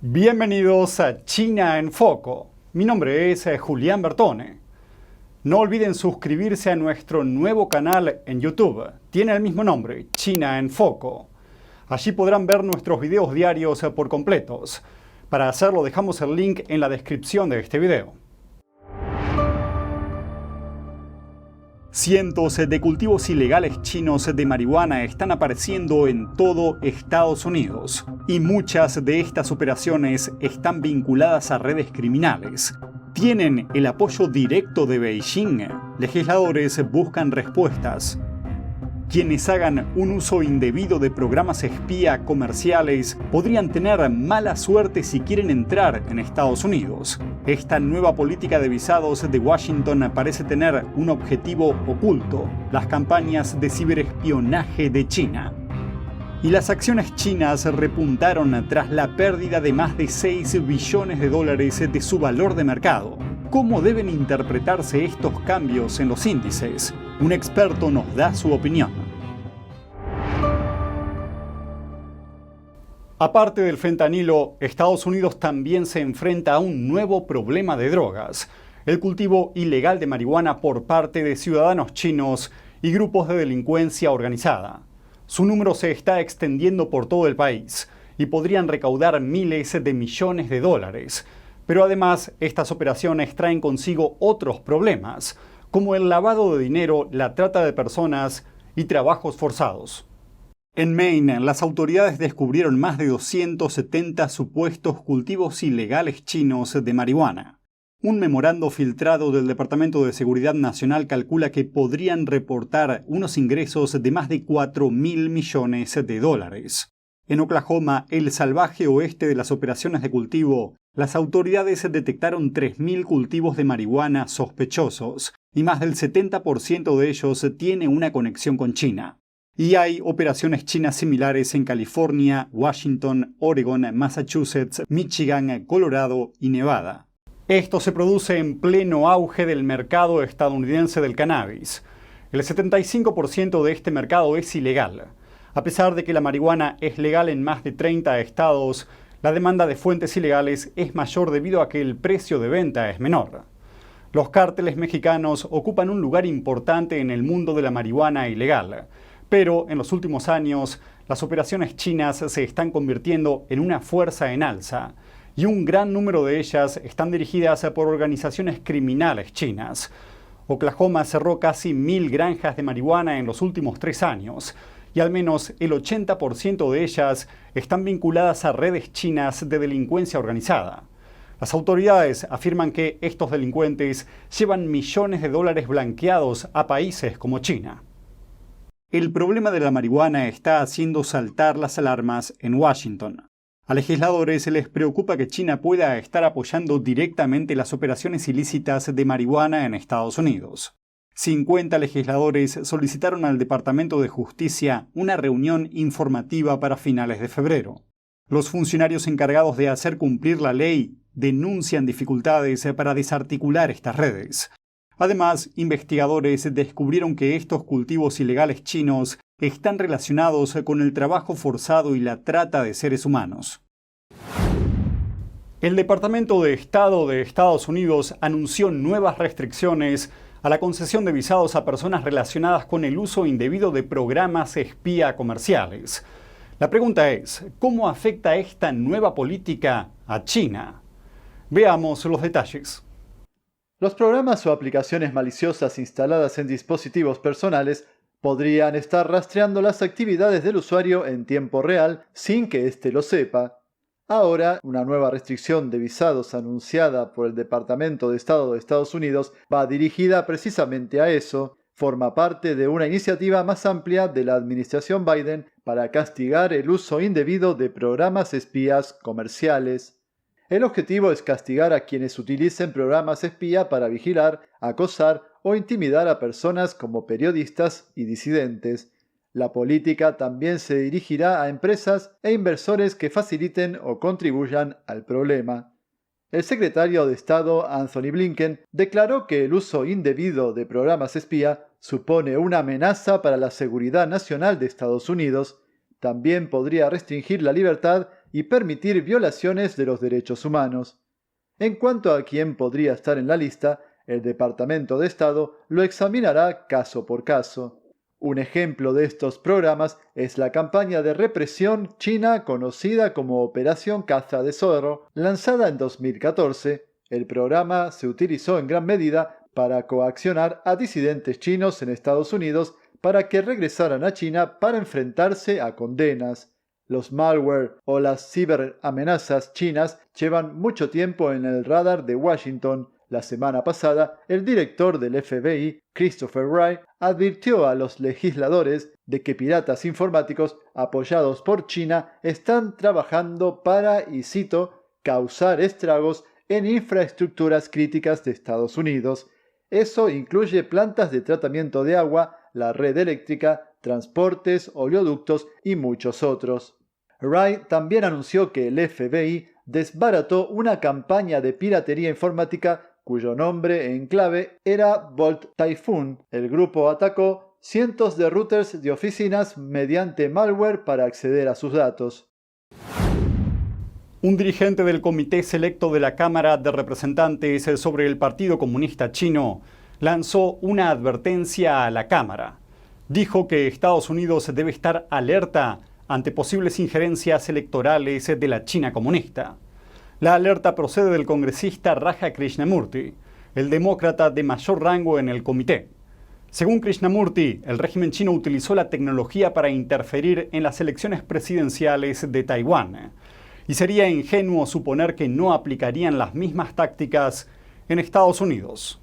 Bienvenidos a China en Foco. Mi nombre es Julián Bertone. No olviden suscribirse a nuestro nuevo canal en YouTube. Tiene el mismo nombre, China en Foco. Allí podrán ver nuestros videos diarios por completos. Para hacerlo dejamos el link en la descripción de este video. Cientos de cultivos ilegales chinos de marihuana están apareciendo en todo Estados Unidos y muchas de estas operaciones están vinculadas a redes criminales. ¿Tienen el apoyo directo de Beijing? Legisladores buscan respuestas. Quienes hagan un uso indebido de programas espía comerciales podrían tener mala suerte si quieren entrar en Estados Unidos. Esta nueva política de visados de Washington parece tener un objetivo oculto: las campañas de ciberespionaje de China. Y las acciones chinas repuntaron tras la pérdida de más de 6 billones de dólares de su valor de mercado. ¿Cómo deben interpretarse estos cambios en los índices? Un experto nos da su opinión. Aparte del fentanilo, Estados Unidos también se enfrenta a un nuevo problema de drogas: el cultivo ilegal de marihuana por parte de ciudadanos chinos y grupos de delincuencia organizada. Su número se está extendiendo por todo el país y podrían recaudar miles de millones de dólares. Pero además, estas operaciones traen consigo otros problemas, como el lavado de dinero, la trata de personas y trabajos forzados. En Maine, las autoridades descubrieron más de 270 supuestos cultivos ilegales chinos de marihuana. Un memorando filtrado del Departamento de Seguridad Nacional calcula que podrían reportar unos ingresos de más de 4.000 millones de dólares. En Oklahoma, el salvaje oeste de las operaciones de cultivo, las autoridades detectaron 3.000 cultivos de marihuana sospechosos y más del 70% de ellos tiene una conexión con China. Y hay operaciones chinas similares en California, Washington, Oregon, Massachusetts, Michigan, Colorado y Nevada. Esto se produce en pleno auge del mercado estadounidense del cannabis. El 75% de este mercado es ilegal. A pesar de que la marihuana es legal en más de 30 estados, la demanda de fuentes ilegales es mayor debido a que el precio de venta es menor. Los cárteles mexicanos ocupan un lugar importante en el mundo de la marihuana ilegal, pero en los últimos años las operaciones chinas se están convirtiendo en una fuerza en alza, y un gran número de ellas están dirigidas por organizaciones criminales chinas. Oklahoma cerró casi 1.000 granjas de marihuana en los últimos 3 años, y al menos el 80% de ellas están vinculadas a redes chinas de delincuencia organizada. Las autoridades afirman que estos delincuentes llevan millones de dólares blanqueados a países como China. El problema de la marihuana está haciendo saltar las alarmas en Washington. A legisladores les preocupa que China pueda estar apoyando directamente las operaciones ilícitas de marihuana en Estados Unidos. 50 legisladores solicitaron al Departamento de Justicia una reunión informativa para finales de febrero. Los funcionarios encargados de hacer cumplir la ley denuncian dificultades para desarticular estas redes. Además, investigadores descubrieron que estos cultivos ilegales chinos están relacionados con el trabajo forzado y la trata de seres humanos. El Departamento de Estado de Estados Unidos anunció nuevas restricciones a la concesión de visados a personas relacionadas con el uso indebido de programas espía comerciales. La pregunta es, ¿cómo afecta esta nueva política a China? Veamos los detalles. Los programas o aplicaciones maliciosas instaladas en dispositivos personales podrían estar rastreando las actividades del usuario en tiempo real sin que éste lo sepa. Ahora, una nueva restricción de visados anunciada por el Departamento de Estado de Estados Unidos va dirigida precisamente a eso. Forma parte de una iniciativa más amplia de la administración Biden para castigar el uso indebido de programas espías comerciales. El objetivo es castigar a quienes utilicen programas espía para vigilar, acosar o intimidar a personas como periodistas y disidentes. La política también se dirigirá a empresas e inversores que faciliten o contribuyan al problema. El secretario de Estado Anthony Blinken declaró que el uso indebido de programas espía supone una amenaza para la seguridad nacional de Estados Unidos. También podría restringir la libertad y permitir violaciones de los derechos humanos. En cuanto a quién podría estar en la lista, el Departamento de Estado lo examinará caso por caso. Un ejemplo de estos programas es la campaña de represión china conocida como Operación Caza de Zorro, lanzada en 2014. El programa se utilizó en gran medida para coaccionar a disidentes chinos en Estados Unidos para que regresaran a China para enfrentarse a condenas. Los malware o las ciberamenazas chinas llevan mucho tiempo en el radar de Washington. La semana pasada, el director del FBI, Christopher Wray, advirtió a los legisladores de que piratas informáticos apoyados por China están trabajando para, y cito, causar estragos en infraestructuras críticas de Estados Unidos. Eso incluye plantas de tratamiento de agua, la red eléctrica, transportes, oleoductos y muchos otros. Wray también anunció que el FBI desbarató una campaña de piratería informática cuyo nombre en clave era Volt Typhoon. El grupo atacó cientos de routers de oficinas mediante malware para acceder a sus datos. Un dirigente del Comité Selecto de la Cámara de Representantes sobre el Partido Comunista Chino lanzó una advertencia a la Cámara. Dijo que Estados Unidos debe estar alerta ante posibles injerencias electorales de la China comunista. La alerta procede del congresista Raja Krishnamurti, el demócrata de mayor rango en el comité. Según Krishnamurti, el régimen chino utilizó la tecnología para interferir en las elecciones presidenciales de Taiwán, y sería ingenuo suponer que no aplicarían las mismas tácticas en Estados Unidos.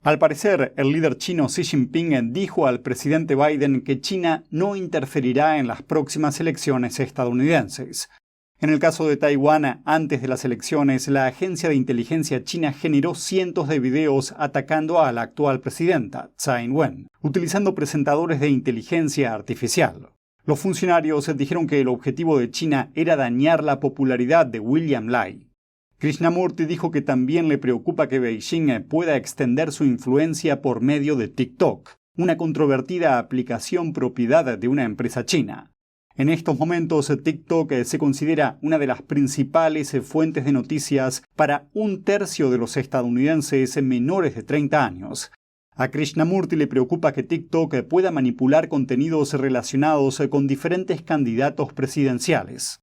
Al parecer, el líder chino Xi Jinping dijo al presidente Biden que China no interferirá en las próximas elecciones estadounidenses. En el caso de Taiwán, antes de las elecciones, la agencia de inteligencia china generó cientos de videos atacando a la actual presidenta, Tsai Ing-wen, utilizando presentadores de inteligencia artificial. Los funcionarios dijeron que el objetivo de China era dañar la popularidad de William Lai. Krishnamurti dijo que también le preocupa que Beijing pueda extender su influencia por medio de TikTok, una controvertida aplicación propiedad de una empresa china. En estos momentos, TikTok se considera una de las principales fuentes de noticias para 1/3 de los estadounidenses menores de 30 años. A Krishnamurti le preocupa que TikTok pueda manipular contenidos relacionados con diferentes candidatos presidenciales.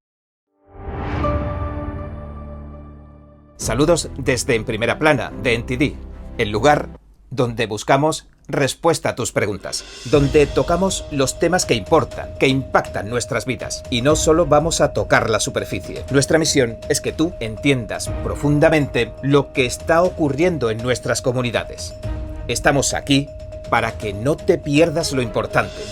Saludos desde En Primera Plana, de NTD, el lugar donde buscamos respuesta a tus preguntas, donde tocamos los temas que importan, que impactan nuestras vidas, y no solo vamos a tocar la superficie. Nuestra misión es que tú entiendas profundamente lo que está ocurriendo en nuestras comunidades. Estamos aquí para que no te pierdas lo importante.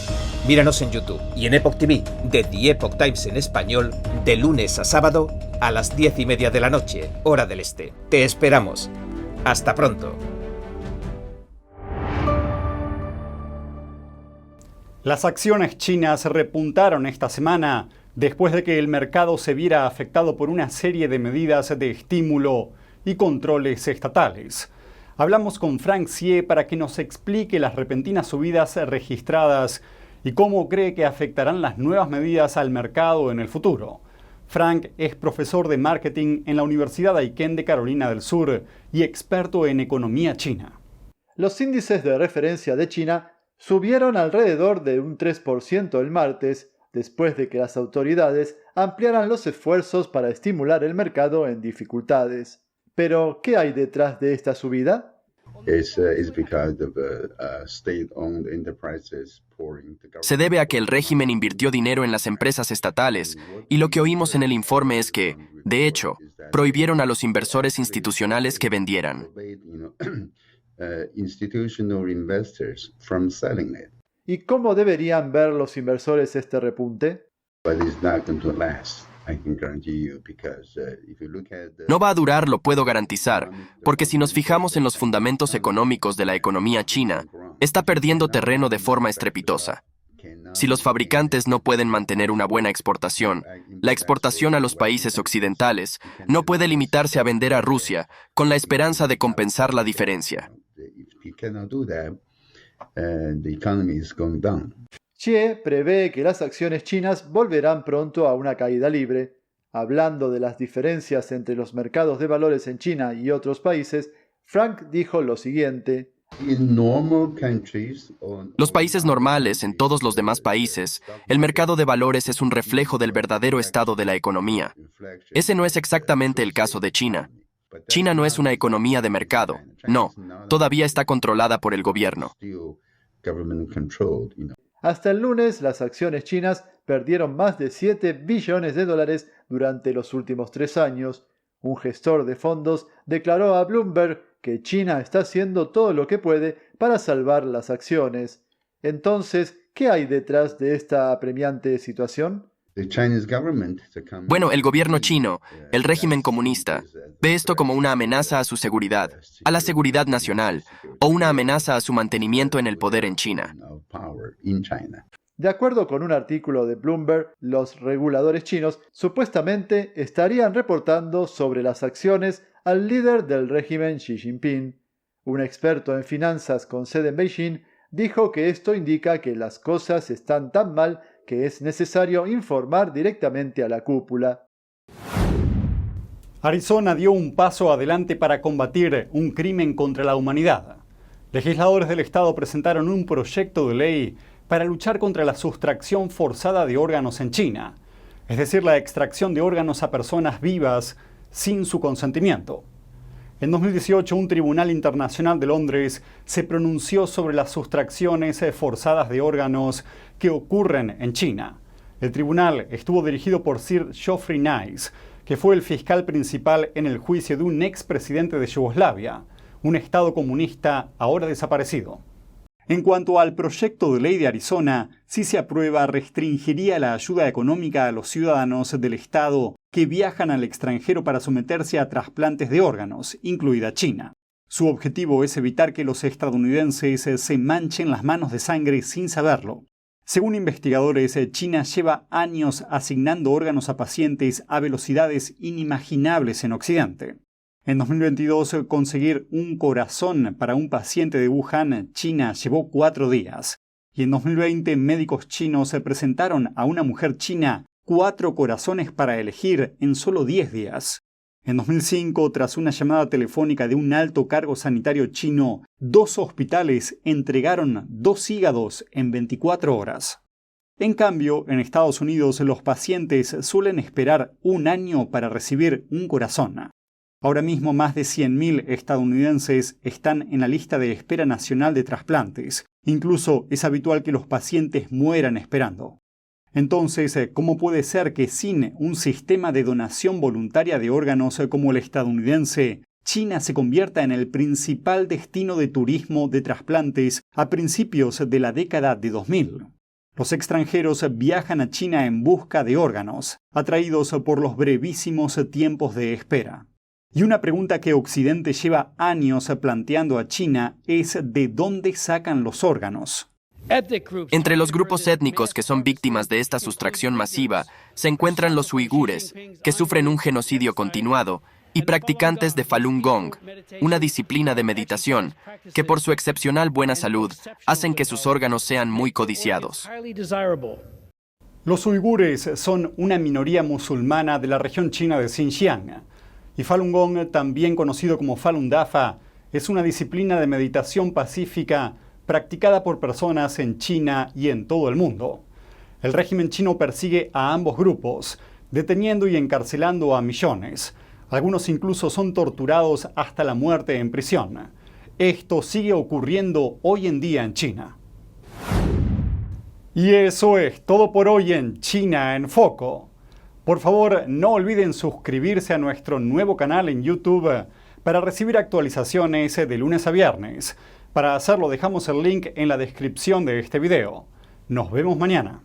Míranos en YouTube y en Epoch TV, de The Epoch Times en español, de lunes a sábado a las 10:30 de la noche, hora del este. Te esperamos. Hasta pronto. Las acciones chinas repuntaron esta semana después de que el mercado se viera afectado por una serie de medidas de estímulo y controles estatales. Hablamos con Frank Xie para que nos explique las repentinas subidas registradas y cómo cree que afectarán las nuevas medidas al mercado en el futuro. Frank es profesor de marketing en la Universidad Aiken de Carolina del Sur y experto en economía china. Los índices de referencia de China subieron alrededor de un 3% el martes, después de que las autoridades ampliaran los esfuerzos para estimular el mercado en dificultades. Pero, ¿qué hay detrás de esta subida? Se debe a que el régimen invirtió dinero en las empresas estatales, y lo que oímos en el informe es que, de hecho, prohibieron a los inversores institucionales que vendieran. ¿Y cómo deberían ver los inversores este repunte? No va a durar, lo puedo garantizar, porque si nos fijamos en los fundamentos económicos de la economía china, está perdiendo terreno de forma estrepitosa. Si los fabricantes no pueden mantener una buena exportación, la exportación a los países occidentales no puede limitarse a vender a Rusia con la esperanza de compensar la diferencia. Xie prevé que las acciones chinas volverán pronto a una caída libre. Hablando de las diferencias entre los mercados de valores en China y otros países, Frank dijo lo siguiente: Los países normales, en todos los demás países, el mercado de valores es un reflejo del verdadero estado de la economía. Ese no es exactamente el caso de China. China no es una economía de mercado. No, todavía está controlada por el gobierno. Hasta el lunes, las acciones chinas perdieron más de $7 billones durante los últimos 3 años. Un gestor de fondos declaró a Bloomberg que China está haciendo todo lo que puede para salvar las acciones. Entonces, ¿qué hay detrás de esta apremiante situación? Bueno, el gobierno chino, el régimen comunista, ve esto como una amenaza a su seguridad, a la seguridad nacional, o una amenaza a su mantenimiento en el poder en China. De acuerdo con un artículo de Bloomberg, los reguladores chinos supuestamente estarían reportando sobre las acciones al líder del régimen Xi Jinping. Un experto en finanzas con sede en Beijing dijo que esto indica que las cosas están tan mal que es necesario informar directamente a la cúpula. Arizona dio un paso adelante para combatir un crimen contra la humanidad. Legisladores del estado presentaron un proyecto de ley para luchar contra la sustracción forzada de órganos en China, es decir, la extracción de órganos a personas vivas sin su consentimiento. En 2018, un tribunal internacional de Londres se pronunció sobre las sustracciones forzadas de órganos que ocurren en China. El tribunal estuvo dirigido por Sir Geoffrey Nice, que fue el fiscal principal en el juicio de un expresidente de Yugoslavia, un estado comunista ahora desaparecido. En cuanto al proyecto de ley de Arizona, si se aprueba, restringiría la ayuda económica a los ciudadanos del estado que viajan al extranjero para someterse a trasplantes de órganos, incluida China. Su objetivo es evitar que los estadounidenses se manchen las manos de sangre sin saberlo. Según investigadores, China lleva años asignando órganos a pacientes a velocidades inimaginables en Occidente. En 2022, conseguir un corazón para un paciente de Wuhan, China, llevó 4 días. Y en 2020, médicos chinos presentaron a una mujer china 4 corazones para elegir en solo 10 días. En 2005, tras una llamada telefónica de un alto cargo sanitario chino, 2 hospitales entregaron 2 hígados en 24 horas. En cambio, en Estados Unidos, los pacientes suelen esperar 1 año para recibir un corazón. Ahora mismo más de 100.000 estadounidenses están en la lista de espera nacional de trasplantes. Incluso es habitual que los pacientes mueran esperando. Entonces, ¿cómo puede ser que sin un sistema de donación voluntaria de órganos como el estadounidense, China se convierta en el principal destino de turismo de trasplantes a principios de la década de 2000? Los extranjeros viajan a China en busca de órganos, atraídos por los brevísimos tiempos de espera. Y una pregunta que Occidente lleva años planteando a China es ¿de dónde sacan los órganos? Entre los grupos étnicos que son víctimas de esta sustracción masiva se encuentran los uigures, que sufren un genocidio continuado, y practicantes de Falun Gong, una disciplina de meditación, que por su excepcional buena salud hacen que sus órganos sean muy codiciados. Los uigures son una minoría musulmana de la región china de Xinjiang. Y Falun Gong, también conocido como Falun Dafa, es una disciplina de meditación pacífica practicada por personas en China y en todo el mundo. El régimen chino persigue a ambos grupos, deteniendo y encarcelando a millones. Algunos incluso son torturados hasta la muerte en prisión. Esto sigue ocurriendo hoy en día en China. Y eso es todo por hoy en China en Foco. Por favor, no olviden suscribirse a nuestro nuevo canal en YouTube para recibir actualizaciones de lunes a viernes. Para hacerlo, dejamos el link en la descripción de este video. Nos vemos mañana.